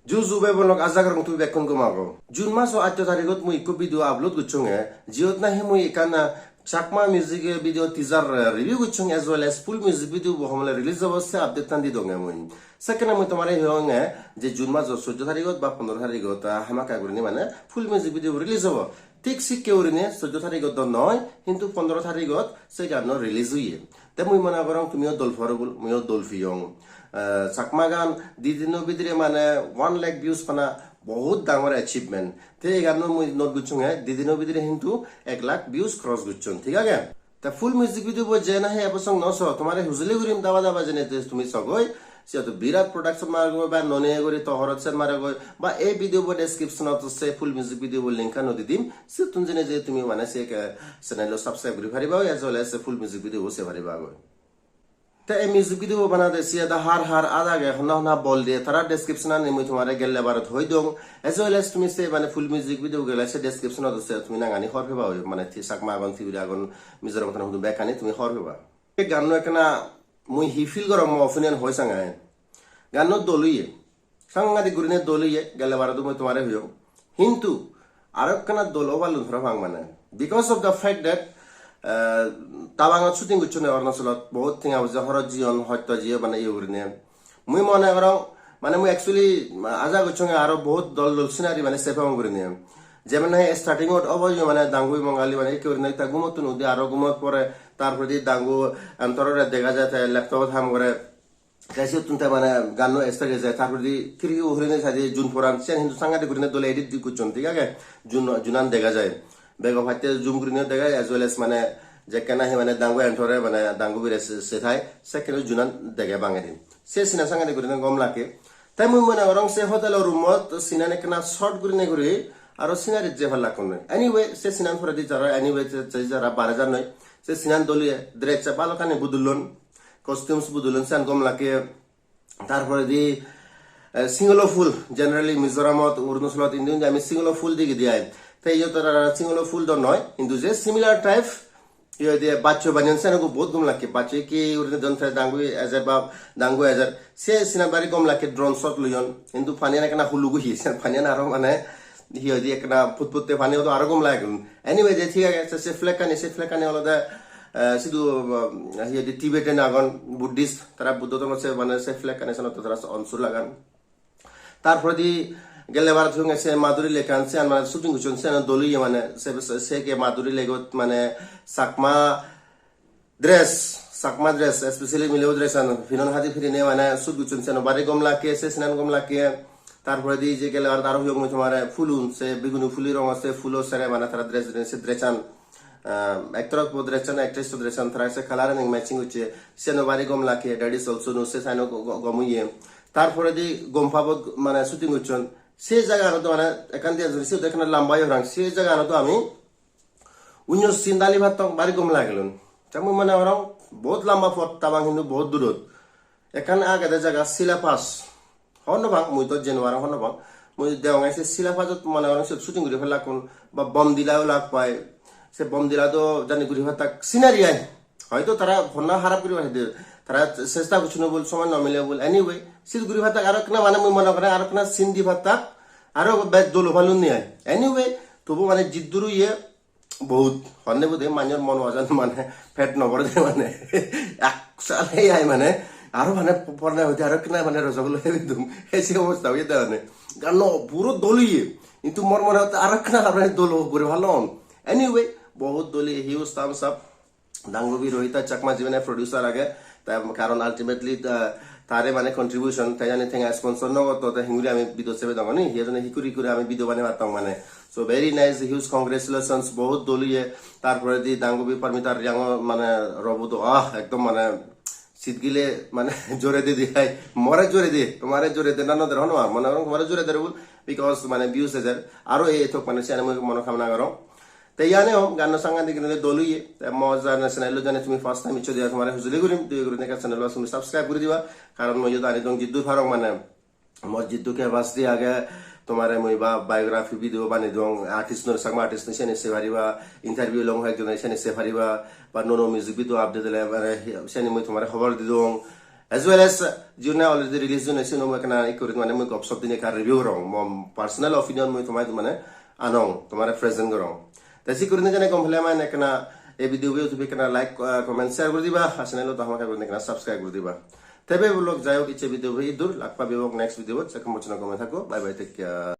Juzube bolok azagrong tu bekon gumago. Jun maso 8 tarigot mu ikko video upload guchunge. Jiot na himu ikana Chakma music video teaser review guchung as well as full music video bohomle release hosse update tan di donge mu. Second mu tomare honge je Jun maso 14 tarigot ba 15 tarigot hamaka gurini mane full music video release hobo. ঠিক শিখে উড়িনে 14 তারিখত নয় কিন্তু 15 তারিখত সে গান release হইয়ে তে মুই মনে করং তুমিও দলফরগুল মুইও দলফিয়ং চাকমা গান দিদিনো বিদিরে মানে 1 লাখ ভিউজ পানা বহুত ডাঙর অ্যাচিভমেন্ট তে এই গান মুই নোট গুছুং হে দিদিনো বিদিরে কিন্তু 1 লাখ ভিউজ ক্রস গুছুন ঠিক আছে তা ফুল মিউজিক ভিডিও বই যে না হে এবসং নস তোমারে হুজলি গুরিম দাবা দাবা জেনে তুমি সগই সে তো বিরাট প্রোডাকশন মারগো বা Noneyegori Taw Horod Sen Margo বা এই ভিডিও বো ডেসক্রিপশন অত সে ফুল মিউজিক ভিডিও বো লিংক আনো দিদিম সে তুন জেনে যে তুমি মানে সে চ্যানেল সাবস্ক্রাইব করি পারিবা এজ ওয়েল এজ ফুল মিউজিক ভিডিও বো সে পারিবা গো তে এই মিউজিক ভিডিও বানা দে সিয়া দা হার আদা গে হনা হনা বল দে তারা ডেসক্রিপশন আনে মুই তোমারে গেলে বারত হই দং এজ ওয়েল এজ তুমি সে মানে ফুল মিউজিক ভিডিও গেলে সে ডেসক্রিপশন অত সে তুমি নাগানি হর হেবা মানে চাকমা আগন থিবিরা আগন মিজোরাম থানা হুদু বেকানি তুমি হর হেবা এই গান একনা মুই হি ফিল গরম অপিনিয়ন হইসাঙ্গায় গান দলুয়ে সাংঘাতিক গুরিনে দলুয়ে গেলে বারো মই তোমারে হইও কিন্তু আরকখানা দল ওবালুন ধরা ভাঙ মানে because of the fact that তাওয়াঙত শুটিং গুছনে অরুণাচলত বহুত থিং আবজা হরদ জিয়ন হত্য জিয়ে মানে ইয়ে গুরিনে মুই মনে করং মানে মুই অ্যাকচুয়ালি আজা গুছনে আরো বহুত দল সিনারি মানে সেফাং গুরিনে যেমন স্টার্টিং অবশ্য মানে দাঙ্গুই মঙ্গালি মানে কেউ তা গুমত নদী আরো গুমত পরে তারপরে দাঙ্গু অন্তরে দেখা যায় ল্যাপটপ থাম করে কাইসে তুনতে মানে গান স্টার্ট যায় তারপরে ফিরি হরিনে সাজে জুন ফোরান সেন হিন্দু সাংঘাতিক গুরিনে দলে এডিট দি কুচন ঠিক আছে জুনান দেখা যায় বেগ ফাইতে জুম গুরিনে দেখা এজ ওয়েল এস মানে যে কেনা হে মানে দাঙ্গু এন্টরে মানে দাঙ্গু বিরে সেথাই সেকেন্ড জুনান দেখা বাঙালি সে সিনা সাংঘাতিক গুরিনে গম লাগে তাই মুই মনে করং সে হোটেল রুমত সিনানে কেনা শর্ট গুরিনে গুরি আর সিনারি যে ভাল লাগুন এনিওয়ে সে সিনান ফরে দি যারা এনিওয়ে যারা 12000 নয় সে সিনান দলিয়ে ড্রেসা বালকানে বুদুলন কস্টিউমস বুদুলন সেন গম লাগে তারপরে দি সিঙ্গল ফুল জেনারেলি মিজোরামত অরুণাচলত ইন্ডিয়ান আমি সিঙ্গল ফুল দিকে দিয়াই তাই তারা সিঙ্গল ফুল দ নয় কিন্তু যে সিমিলার টাইপ ইয়ে দিয়ে বাচ্চা বানিয়েন সেন বহুত গম লাগে বাচ্চা কি উড়নে জন ফে দাঙ্গু এজার বা দাঙ্গু এজার সে সিনা বাড়ি গম লাগে ড্রোন শট লইন কিন্তু ফানিয়ানা কেনা হুলুগু হি সেন ফানিয়ানা আরো মানে হিও দি একটা ফুটফুটতে ফানি তো আরো গম লাগে এনিওয়ে যে ঠিক আছে সে ফ্লেকানি হলো দা শুধু হিও দি টিবেটান আগন বুদ্ধিস্ট তারা বুদ্ধ ধর্ম সে মানে সে ফ্লেকানি সন তো তারা অনসুর লাগান তারপরে দি গেলে বার থুং সে মাদুরি লেখান সে মানে শুটিং গুছন সে দলি মানে সে কে মাদুরি লেগত মানে চাকমা ড্রেস স্পেশালি মিলেও ড্রেস আন ফিনন হাতি ফিরিনে মানে শুট গুছন সে বাড়ি গম লাগে সে সিনান গম লাগে তারপরে দি যে গেলে আর তারও হিয়ং তোমার ফুলুন সে বেগুনি ফুলি রং আছে ফুলো সেরে মানে তারা ড্রেসান actor po dressana actress to dressan thra se color and matching হচ্ছে সে নবারি গম লাগে ড্যাডি অলসো নো সে সাইনো গমুয়ে তারপরে দি গমফাবত মানে শুটিং হচ্ছেন সেই জায়গা তো মানে এখান দিয়ে সে দেখনা লম্বাই রাং সেই জায়গা তো আমি উনিও সিন্দালি ভাত বাড়ি গম লাগলন তামু মানে ওরাও বহুত লম্বা পথ তাবাং হিন্দু বহুত দূরত এখানে আগে জায়গা সিলাপাস হনবাং মুই তো জেনুয়ারি হনবাং মুই দেওয়াই সে সিলাপাসত মানে ওরা শুটিং করে ফেলা কোন বা বম দিলাও লাগ পায় সে বম দিলা তো জানি গুরি ভাত সিনারি আই হয়তো তারা ভন্না খারাপ করে পাঠাই তারা চেষ্টা করছিল বল সময় নমিলে বল এনিওয়ে সে গুরি ভাত আরো কেনা মানে মুই মনে করে আরো কেনা সিন দি ভাত আরো বেশ দোল ভালুন নিয়ে এনিওয়ে তবু মানে জিদ্দুরু ইয়ে বহুত হন্নে বোধে মাঞ্জর মন অজান মানে ফেট নবর দে মানে একসালে আই মানে আরো মানে পড়না হইতে আরো কেনা মানে রসগোল্লা একদম এসে অবস্থা হয়ে দেয় মানে কারণ পুরো দলিয়ে কিন্তু মোর মনে হতে আরো কেনা আপনার দোল করে ভালো এনিওয়ে বহুত দলি হিউজ থামস আপ দাঙ্গবি রোহিতা চাকমা জীবনে প্রডিউসার আগে কারণ আলটিমেটলি তারে মানে কন্ট্রিবিউশন তাই জানি থেঙ্গা স্পন্সর নগত হিঙ্গুরি আমি ভিডিও সেবে দঙনি হিয়াজনে হিকুরি করে আমি ভিডিও বানাই পারতাম মানে so very nice huge congratulations বহুত দলিয়ে তারপরে দি দাঙ্গবি পারমিতার রিয়াং মানে রবুদ একদম মানে শীত গিলে মানে জোরে দিয়ে দিই মরে জোরে দিয়ে তোমারে জোরে দে না নদের হনো মনে করো তোমারে জোরে দেবুল বিকজ মানে ভিউজ এজার আরো এই থক মানে সে আমি মনোকামনা করো তাই জানে গান সাংঘাতিক দলুয়ে মজা চ্যানেল জানে তুমি ফার্স্ট টাইম ইচ্ছো দিয়া তোমার হুজুলি করিম তুই করে দেখা চ্যানেল তুমি সাবস্ক্রাইব করে দিবা কারণ মই যদি আনি দং জিদ্দু ফারং মানে মোর জিদ্দুকে বাস দি আগে তোমার মই বা বায়োগ্রাফি ভিডিও বানি দং আর্টিস্ট নর সাকমা আর্টিস্ট সেনে সে পারিবা ইন্টারভিউ লং হয় একজন সেনে সে পারিবা বা নোনো মিউজিক ভিডিও আপডেট দিলে মানে সেনে মই তোমার খবর দি দং as well as juna already release juna sino mo kana ikorit mane mo gopsop dine ka review rong mom personal opinion mo tomai mane anong tomare present gorong tasi kurine jane komhle mane kana e video bi youtube kana like comment share kor diba channel to hamaka kurine kana subscribe kor diba tebe blog jayo iche video bi dur lakpa bibok next video chakma chuna comment thako bye bye take care